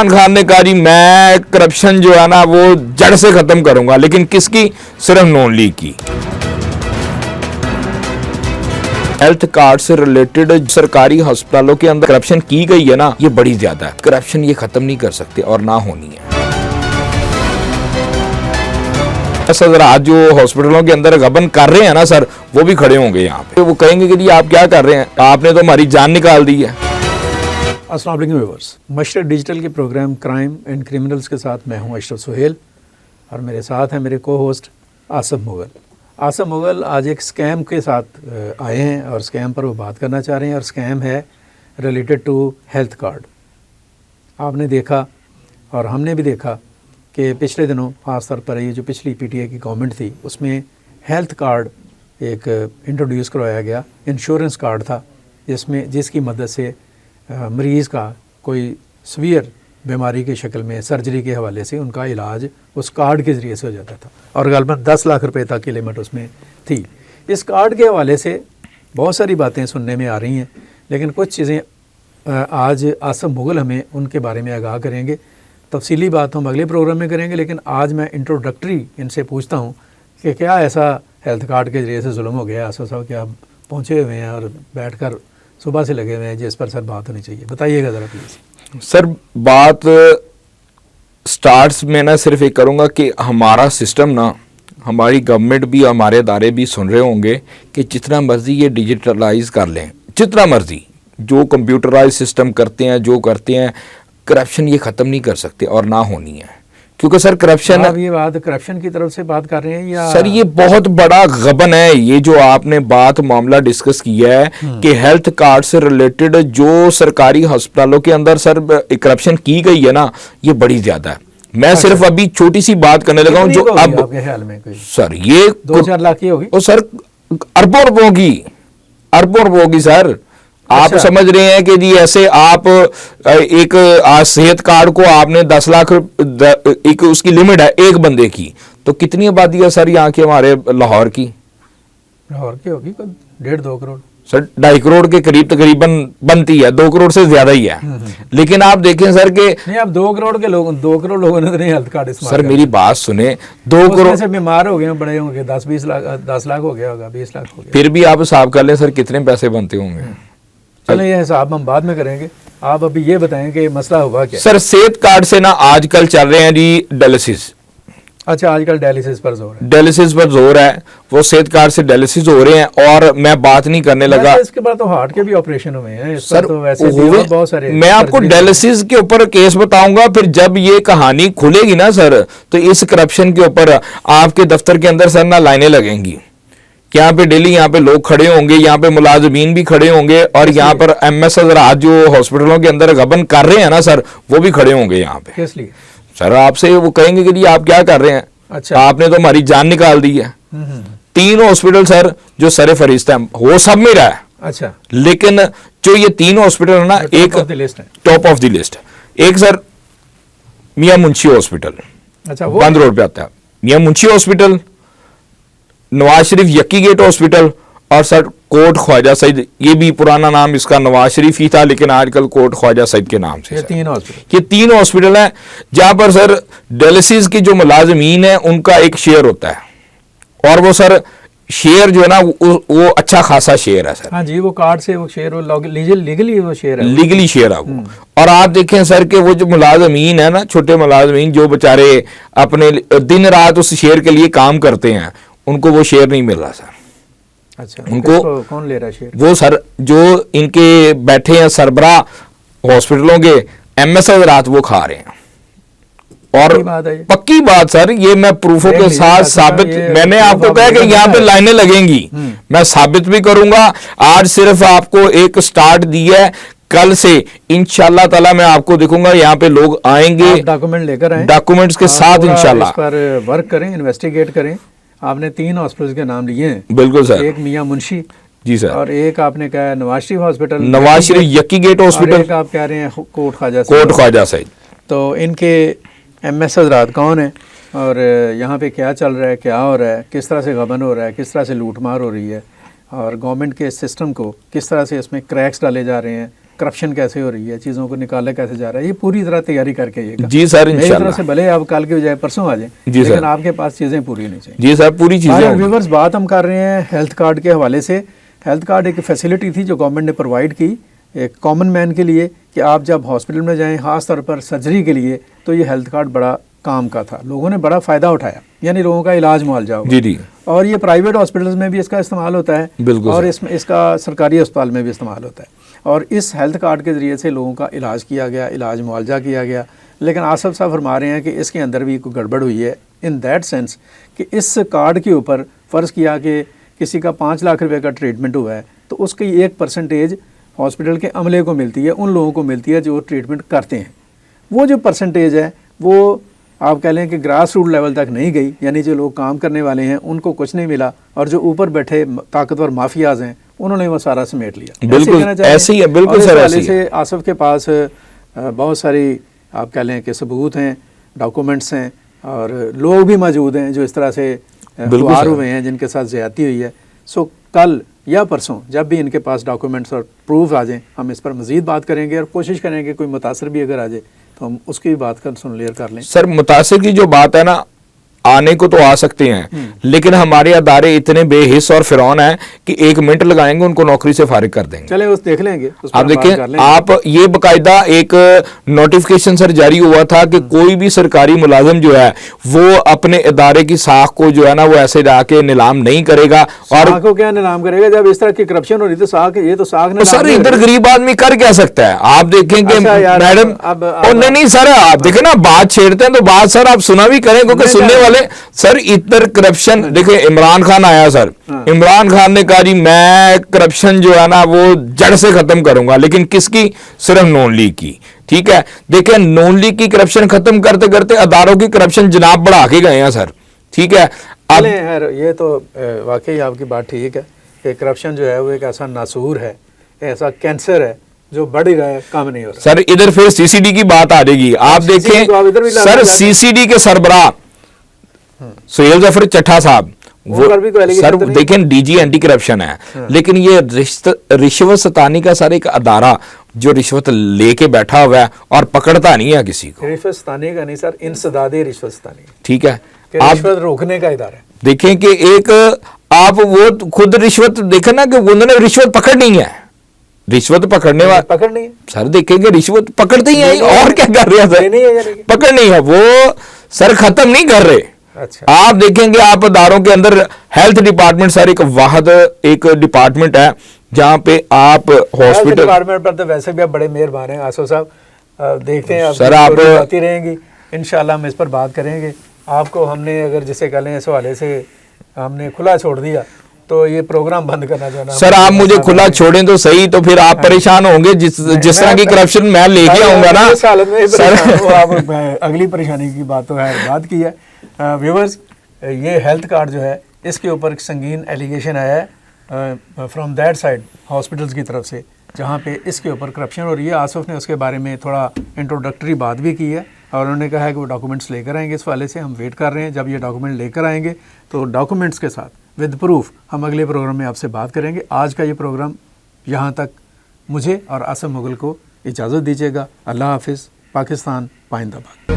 عمران خان نے کہا جی میں کرپشن جو ہے نا وہ جڑ سے ختم کروں گا, لیکن کس کی؟ صرف نون لیگ کی. ہیلتھ کارڈ سے ریلیٹڈ سرکاری ہسپتالوں کے اندر کرپشن کی گئی ہے نا, یہ بڑی زیادہ ہے. کرپشن یہ ختم نہیں کر سکتے اور نہ ہونی ہے. سر آج جو ہاسپٹلوں کے اندر غبن کر رہے ہیں نا سر, وہ بھی کھڑے ہوں گے یہاں پہ, وہ کہیں گے کہ جی آپ کیا کر رہے ہیں, آپ نے تو ہماری جان نکال دی ہے. السلام علیکم ویورز, مشرق ڈیجیٹل کے پروگرام کرائم اینڈ کرمنلز کے ساتھ میں ہوں اشرف سہیل, اور میرے ساتھ ہیں میرے کو ہوسٹ آصف مغل. آصف مغل آج ایک سکیم کے ساتھ آئے ہیں اور سکیم پر وہ بات کرنا چاہ رہے ہیں, اور سکیم ہے ریلیٹڈ ٹو ہیلتھ کارڈ. آپ نے دیکھا اور ہم نے بھی دیکھا کہ پچھلے دنوں خاص طور پر یہ جو پچھلی پی ٹی آئی کی گورنمنٹ تھی, اس میں ہیلتھ کارڈ ایک انٹروڈیوس کروایا گیا. انشورنس کارڈ تھا جس کی مدد سے مریض کا کوئی سویئر بیماری کی شکل میں سرجری کے حوالے سے ان کا علاج اس کارڈ کے ذریعے سے ہو جاتا تھا, اور غالباً 10 لاکھ روپے تک کی لمٹ اس میں تھی. اس کارڈ کے حوالے سے بہت ساری باتیں سننے میں آ رہی ہیں, لیکن کچھ چیزیں آج آصف مغل ہمیں ان کے بارے میں آگاہ کریں گے. تفصیلی بات ہم اگلے پروگرام میں کریں گے, لیکن آج میں انٹروڈکٹری ان سے پوچھتا ہوں کہ کیا ایسا ہیلتھ کارڈ کے ذریعے سے ظلم ہو گیا آصف صاحب, کیا پہنچے ہوئے ہیں اور بیٹھ کر صبح سے لگے ہوئے ہیں جس پر سر بات ہونی چاہیے, بتائیے گا ذرا پلیز. سر بات سٹارٹس میں نا صرف ایک کروں گا کہ ہمارا سسٹم نا, ہماری گورنمنٹ بھی ہمارے ادارے بھی سن رہے ہوں گے کہ جتنا مرضی یہ ڈیجیٹلائز کر لیں, جتنا مرضی جو کمپیوٹرائز سسٹم کرتے ہیں, جو کرتے ہیں, کرپشن یہ ختم نہیں کر سکتے اور نہ ہونی ہے. کیونکہ سر کرپشن, آپ یہ بات کرپشن کی طرف سے بات کر رہے ہیں یا سر یہ بہت بڑا غبن ہے. یہ جو آپ نے بات معاملہ ڈسکس کیا ہے کہ ہیلتھ کارڈ سے ریلیٹڈ جو سرکاری ہسپتالوں کے اندر سر کرپشن کی گئی ہے نا, یہ بڑی زیادہ ہے. میں صرف ابھی چھوٹی سی بات کرنے لگا ہوں جو اب آپ کے خیال میں سر یہ 2-4 لاکھ کی ہوگی, سر اربوں روپوں کی سر. آپ سمجھ رہے ہیں کہ جی ایسے آپ ایک صحت کارڈ کو آپ نے 10 لاکھ ایک اس کی لمٹ ہے ایک بندے کی, تو کتنی آبادی ہے سر یہاں کی, ہمارے لاہور کی ہوگی 1.5-2 کروڑ سر, 2.5 کروڑ کے قریب تقریباً بنتی ہے, 2 کروڑ سے زیادہ ہی ہے. لیکن آپ دیکھیں سر کہ نہیں, اب 2 کروڑ لوگوں نے ہیلتھ کارڈ استعمال سر میری بات سنیں, 2 کروڑ سے بیمار ہو گئے ہیں, بڑے ہوں گے 10 لاکھ ہو گیا ہوگا, 20 لاکھ ہو گیا. پھر بھی آپ حساب کر لیں سر کتنے پیسے بنتے ہوں گے. چلیں یہ حساب ہم بعد میں کریں گے, آپ ابھی یہ بتائیں کہ مسئلہ ہوا کیا. سر صحت کارڈ سے نا آج کل چل رہے ہیں جی ڈائلسس. اچھا, آج کل ڈائلسس پر زور ہے, ڈائلسس پر زور ہے, وہ صحت کارڈ سے ڈائلسس ہو رہے ہیں. اور میں بات نہیں کرنے لگا, اس کے بعد تو ہارٹ کے بھی آپریشن ہوئے ہیں سر تو ویسے بہت سارے. میں آپ کو ڈائلسس کے اوپر کیس بتاؤں گا, پھر جب یہ کہانی کھلے گی نا سر, تو اس کرپشن کے اوپر آپ کے دفتر کے اندر سر نہ لائنیں لگیں گی. یہاں پہ ڈیلی یہاں پہ لوگ کھڑے ہوں گے, یہاں پہ ملازمین بھی کھڑے ہوں گے, اور یہاں پر ایم ایس حضرات جو ہاسپٹلوں کے اندر غبن کر رہے ہیں نا سر, وہ بھی کھڑے ہوں گے یہاں پہ. کس لیے سر آپ سے وہ کہیں گے کہ جی آپ کیا کر رہے ہیں, اچھا آپ نے تو ہماری جان نکال دی ہے. 3 ہاسپٹل سر جو سر فہرست ہیں, وہ سب میں رہا ہے. اچھا, لیکن جو یہ 3 ہاسپٹل ہے نا, ایک ٹاپ آف دی لسٹ, ایک سر میاں منشی ہاسپٹل, اچھا بند روڈ پہ آتا ہے, میاں منشی ہاسپٹل, نواز شریف یکی گیٹ ہاسپٹل, اور سر کوٹ خواجہ سعید, یہ بھی پرانا نام اس کا نواز شریف ہی تھا, لیکن آج کل کوٹ خواجہ سعید کے نام سے. یہ 3 ہاسپٹل ہیں جہاں پر سر ڈائلسس کے جو ملازمین ہیں ان کا ایک شیئر ہوتا ہے, اور وہ سر شیئر جو ہے نا وہ اچھا خاصا شیئر ہے سر. ہاں جی, وہ کارڈ سے وہ شیئر لیگلی وہ شیئر ہے, لیگلی شیئر ہے وہ. اور آپ دیکھیں سر کہ وہ جو ملازمین ہیں نا, چھوٹے ملازمین جو بےچارے اپنے دن رات اس شیئر کے لیے کام کرتے ہیں, ان کو وہ شیئر نہیں مل رہا سر. اچھا, ان کو کون لے رہا ہے شیئر؟ وہ سر جو ان کے بیٹھے ہیں سربراہ ہاسپٹلوں کے ایم ایس حضرات, وہ کھا رہے ہیں. اور پکی بات سر, یہ میں پروفوں کے ساتھ ثابت, میں نے آپ کو کہا کہ یہاں پہ لائنیں لگیں گی, میں ثابت بھی کروں گا. آج صرف آپ کو ایک سٹارٹ دی ہے, کل سے انشاءاللہ تعالی میں آپ کو دکھوں گا یہاں پہ لوگ آئیں گے, ڈاکومنٹ لے کر آئیں, ڈاکومنٹس کے ساتھ انشاءاللہ اس پر ورک کریں, انویسٹیگیٹ کریں. آپ نے 3 ہاسپٹل کے نام لیے ہیں. بالکل سر, ایک میاں منشی جی سر, اور ایک آپ نے کہا نواز شریف ہاسپٹل, نواز شریف یکی گیٹ ہاسپٹل, ایک آپ کہہ رہے ہیں کوٹ خواجہ سعید. تو ان کے ایم ایس حضرات کون ہیں, اور یہاں پہ کیا چل رہا ہے, کیا ہو رہا ہے, کس طرح سے غبن ہو رہا ہے, کس طرح سے لوٹ مار ہو رہی ہے, اور گورنمنٹ کے سسٹم کو کس طرح سے اس میں کریکس ڈالے جا رہے ہیں, کرپشن کیسے ہو رہی ہے, چیزوں کو نکالا کیسے جا رہا ہے, یہ پوری طرح تیاری کر کے یہ جی سر میری انشاءاللہ. طرف سے بھلے آپ کل کے بجائے پرسوں آ جائیں, جی سر. لیکن آپ کے پاس چیزیں پوری ہونی چاہیے. جی سر پوری چیزیں. ویورز بات ہم کر رہے ہیں ہیلتھ کارڈ کے حوالے سے. ہیلتھ کارڈ ایک فیسلٹی تھی جو گورنمنٹ نے پرووائڈ کی ایک کامن مین کے لیے کہ آپ جب ہاسپٹل میں جائیں خاص طور پر سرجری کے لیے تو یہ ہیلتھ کارڈ بڑا کام کا تھا, لوگوں نے بڑا فائدہ اٹھایا, یعنی لوگوں کا علاج معالجہ ہوگا. جی جی. اور یہ پرائیویٹ ہاسپٹلز میں بھی اس کا استعمال ہوتا ہے, بالکل اور اس کا سرکاری اسپتال میں بھی استعمال ہوتا ہے. اور اس ہیلتھ کارڈ کے ذریعے سے لوگوں کا علاج کیا گیا, علاج معالجہ کیا گیا. لیکن آصف صاحب فرما رہے ہیں کہ اس کے اندر بھی کوئی گڑبڑ ہوئی ہے ان دیٹ سینس کہ اس کارڈ کے اوپر فرض کیا کہ کسی کا 5 لاکھ روپے کا ٹریٹمنٹ ہوا ہے تو اس کی 1% ہاسپٹل کے عملے کو ملتی ہے, ان لوگوں کو ملتی ہے جو ٹریٹمنٹ کرتے ہیں. وہ جو پرسنٹیج ہے وہ آپ کہہ لیں کہ گراس روٹ لیول تک نہیں گئی, یعنی جو لوگ کام کرنے والے ہیں ان کو کچھ نہیں ملا, اور جو اوپر بیٹھے طاقتور مافیاز ہیں انہوں نے وہ سارا سمیٹ لیا. بالکل ایسے ہی ہے, بالکل سر ایسے ہی ہے. آصف کے پاس بہت ساری آپ کہہ لیں کہ ثبوت ہیں, ڈاکومنٹس ہیں, اور لوگ بھی موجود ہیں جو اس طرح سے گوار ہوئے ہیں جن کے ساتھ زیادتی ہوئی ہے. سو کل یا پرسوں جب بھی ان کے پاس ڈاکومنٹس اور پروف آ جائیں ہم اس پر مزید بات کریں گے, اور کوشش کریں گے کوئی متاثر بھی اگر آ جائے تو ہم اس کی بھی بات کلیئر کر لیں. سر متاثر کی جو بات ہے نا, آنے کو تو آ سکتے ہیں لیکن ہمارے ادارے اتنے بے حس اور فرعون ہیں کہ 1 منٹ لگائیں گے ان کو نوکری سے فارغ کر دیں گے. چلیں اس دیکھ لیں گے. آپ دیکھیں, آپ یہ باقاعدہ ایک نوٹیفکیشن سر جاری ہوا تھا کہ کوئی بھی سرکاری ملازم جو ہے وہ اپنے ادارے کی ساکھ کو جو ہے نا وہ ایسے جا کے نیلام نہیں کرے گا. اور ساکھ کو کیا نیلام کرے گا جب اس طرح کی کرپشن ہو رہی تو ساکھ, یہ تو ساکھ نے سر ادھر غریب آدمی کر کیا سکتا ہے. آپ دیکھیں کہ میڈم نہیں سر, آپ دیکھیں نا بات چھیڑتے ہیں تو بات سر آپ سنا بھی کریں کیونکہ سننے والے سر ادھر کرپشن دیکھیں. عمران خان آیا سر, عمران خان نے کہا جی میں کرپشن جو ہے نا وہ جڑ سے ختم کروں گا, لیکن کس کی؟ صرف نون لیگ کی. ٹھیک ہے, دیکھیں نون لیگ کی کرپشن ختم کرتے کرتے اداروں کی کرپشن جناب بڑھا کے گئے ہیں سر. ٹھیک ہے, اب یہ تو واقعی آپ کی بات ٹھیک ہے کہ کرپشن جو ہے وہ ایک ایسا ناسور ہے, ایسا کینسر ہے جو بڑھ ہی رہا ہے, کم نہیں ہو رہا. سر ادھر پھر سی سی ڈی کی بات آ جائے گی. آپ دیکھیں سر سی سی ڈی کے سربراہ سہیل ظفر چٹھا صاحب, وہ سر دیکھیں ڈی جی اینٹی کرپشن ہے, لیکن یہ رشوت ستانی کا سر ایک ادارہ جو رشوت لے کے بیٹھا ہوا ہے اور پکڑتا نہیں ہے کسی کو. رشوت ستانی کا نہیں سر, انسدادی رشوت ستانی. ٹھیک ہے, آپ روکنے کا ادارہ ہے. دیکھیں کہ ایک آپ وہ خود رشوت دیکھیں نا کہ انہوں نے رشوت پکڑنی ہے, رشوت پکڑنے والا پکڑنی ہے سر, دیکھیں گے رشوت پکڑتے ہی ہیں اور کیا کر رہے ہیں سر, پکڑنی ہے وہ سر, ختم نہیں کر رہے. آپ دیکھیں گے آپ اداروں کے اندر ہیلتھ ڈپارٹمنٹ سر ایک واحد ایک ڈپارٹمنٹ ہے جہاں پہ آپ ہاسپٹل ڈپارٹمنٹ پر تو ویسے بھی آپ بڑے مہربان ہیں آصف صاحب, دیکھتے ہیں سر آپ آتی رہیں گی انشاءاللہ, ہم اس پر بات کریں گے. آپ کو ہم نے اگر جسے کہہ لیں اس حوالے سے ہم نے کھلا چھوڑ دیا تو یہ پروگرام بند کرنا چاہنا. سر آپ مجھے کھلا چھوڑیں تو صحیح, تو پھر آپ پریشان ہوں گے جس طرح کی کرپشن میں لے کے آؤں گا نا. اس حالت میں آپ اگلی پریشانی کی بات تو ہے بات کی ہے. ویورز, یہ ہیلتھ کارڈ جو ہے اس کے اوپر ایک سنگین ایلیگیشن آیا ہے فرام دیٹ سائڈ ہاسپٹلز کی طرف سے جہاں پہ اس کے اوپر کرپشن ہو رہی ہے. آصف نے اس کے بارے میں تھوڑا انٹروڈکٹری بات بھی کی ہے اور انہوں نے کہا ہے کہ وہ ڈاکومنٹس لے کر آئیں گے. اس والے سے ہم ویٹ کر رہے ہیں, جب یہ ڈاکومنٹ لے کر آئیں گے تو ڈاکومنٹس کے ساتھ ود پروف ہم اگلے پروگرام میں آپ سے بات کریں گے. آج کا یہ پروگرام یہاں تک, مجھے اور آصف مغل کو اجازت دیجیے گا. اللہ حافظ. پاکستان پائندہ باد.